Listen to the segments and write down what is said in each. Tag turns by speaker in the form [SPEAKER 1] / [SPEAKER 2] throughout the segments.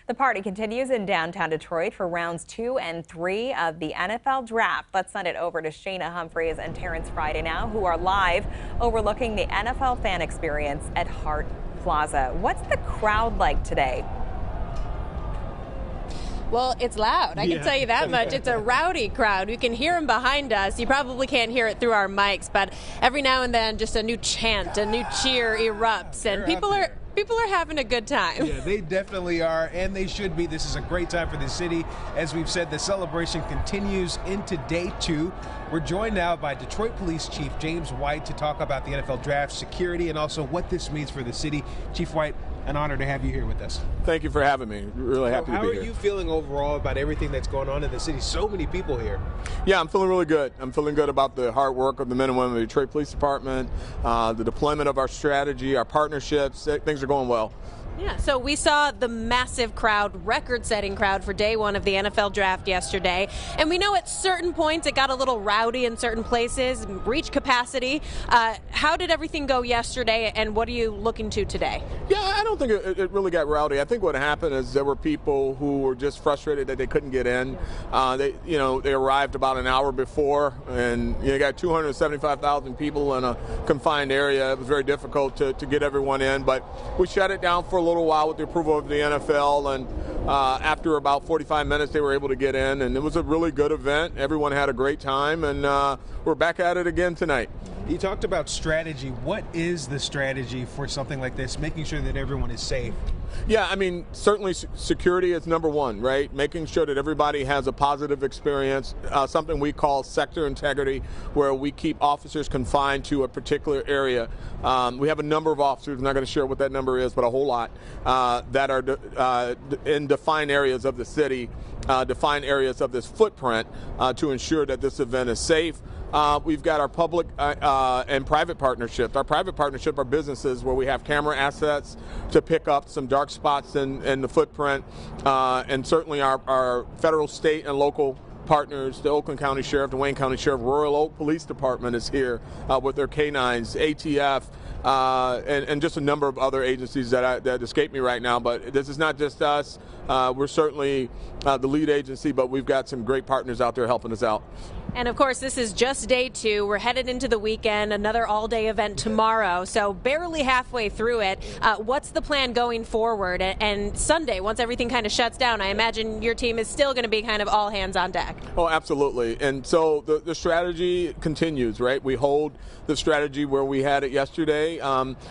[SPEAKER 1] The party continues in downtown Detroit for rounds 2 and 3 of the NFL Draft. Let's send it over to Shayna Humphreys and Terrence Friday now, who are live overlooking the NFL fan experience at Hart Plaza. What's the crowd like today?
[SPEAKER 2] Well, it's loud. I can tell you that much. It's a rowdy crowd. You can hear them behind us. You probably can't hear it through our mics, but every now and then just a new chant, a new cheer erupts, and people are having a good time.
[SPEAKER 3] Yeah, they definitely are, and they should be. This is a great time for the city. As we've said, the celebration continues into day 2. We're joined now by Detroit Police Chief James White to talk about the NFL Draft, security, and also what this means for the city. Chief White, an honor to have you here with us.
[SPEAKER 4] Thank you for having me. Really happy to be here.
[SPEAKER 3] How are you feeling overall about everything that's going on in the city? So many people here.
[SPEAKER 4] Yeah, I'm feeling really good. I'm feeling good about the hard work of the men and women of the Detroit Police Department, the deployment of our strategy, our partnerships. Things are going well.
[SPEAKER 2] Yeah, so we saw the massive crowd, record-setting crowd for day 1 of the NFL Draft yesterday. And we know at certain points it got a little rowdy in certain places, reached capacity. How did everything go yesterday, and what are you looking to today?
[SPEAKER 4] Yeah, I don't think it really got rowdy. I think what happened is there were people who were just frustrated that they couldn't get in. They arrived about an hour before, and you got 275,000 people in a confined area. It was very difficult to get everyone in, but we shut it down for a little while with the approval of the NFL, and after about 45 minutes they were able to get in, and it was a really good event. Everyone had a great time, and we're back at it again tonight.
[SPEAKER 3] You talked about strategy. What is the strategy for something like this, making sure that everyone is safe?
[SPEAKER 4] Yeah, I mean, certainly security is number one, right? Making sure that everybody has a positive experience, something we call sector integrity, where we keep officers confined to a particular area. We have a number of officers, I'm not going to share what that number is, but a whole lot, that are in defined areas of the city, defined areas of this footprint to ensure that this event is safe. We've got our public and private partnerships. Our private partnership are businesses where we have camera assets to pick up some dark spots in the footprint, and certainly our federal, state, and local partners, the Oakland County Sheriff, the Wayne County Sheriff, Royal Oak Police Department is here with their canines, ATF, and just a number of other agencies that escape me right now. But this is not just us. We're certainly the lead agency, but we've got some great partners out there helping us out.
[SPEAKER 2] And of course, this is just day 2. We're headed into the weekend, another all-day event tomorrow, so barely halfway through it. What's the plan going forward? And Sunday, once everything kind of shuts down, I imagine your team is still going to be kind of all hands on deck.
[SPEAKER 4] Oh, absolutely. And so the strategy continues, right? We hold the strategy where we had it yesterday.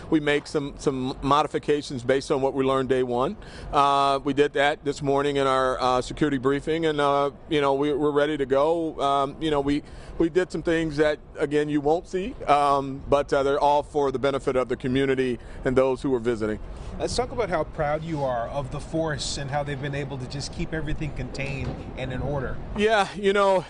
[SPEAKER 4] We make some modifications based on what we learned day 1. We did that this morning in our security briefing, and we're ready to go. We did some things that, again, you won't see, but they're all for the benefit of the community and those who are visiting.
[SPEAKER 3] Let's talk about how proud you are of the force and how they've been able to just keep everything contained and in order.
[SPEAKER 4] Yeah,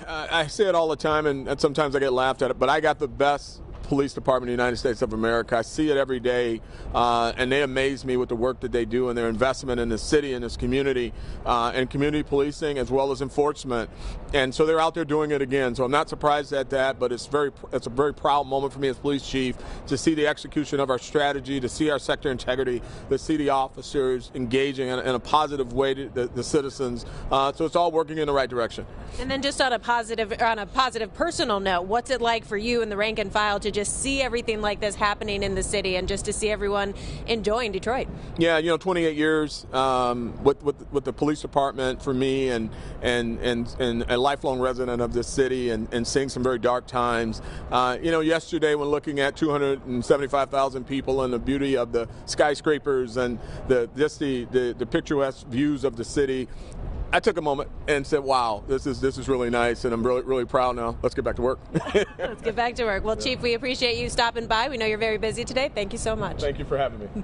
[SPEAKER 4] I say it all the time, and sometimes I get laughed at it, but I got the best police department in the United States of America. I see it every day, and they amaze me with the work that they do and their investment in the city and this community, and community policing as well as enforcement. And so they're out there doing it again. So I'm not surprised at that, but it's a very proud moment for me as police chief to see the execution of our strategy, to see our sector integrity, to see the officers engaging in a positive way to the citizens. So it's all working in the right direction.
[SPEAKER 2] And then just on a positive personal note, what's it like for you and the rank and file to just see everything like this happening in the city and just to see everyone enjoying Detroit? Yeah,
[SPEAKER 4] 28 years with the police department for me, and a lifelong resident of this city, and seeing some very dark times. Yesterday when looking at 275,000 people and the beauty of the skyscrapers and the picturesque views of the city, I took a moment and said, wow, this is really nice, and I'm really proud now. Let's get back to work.
[SPEAKER 2] Let's get back to work. Well, Chief, we appreciate you stopping by. We know you're very busy today. Thank you so much.
[SPEAKER 4] Thank you for having me.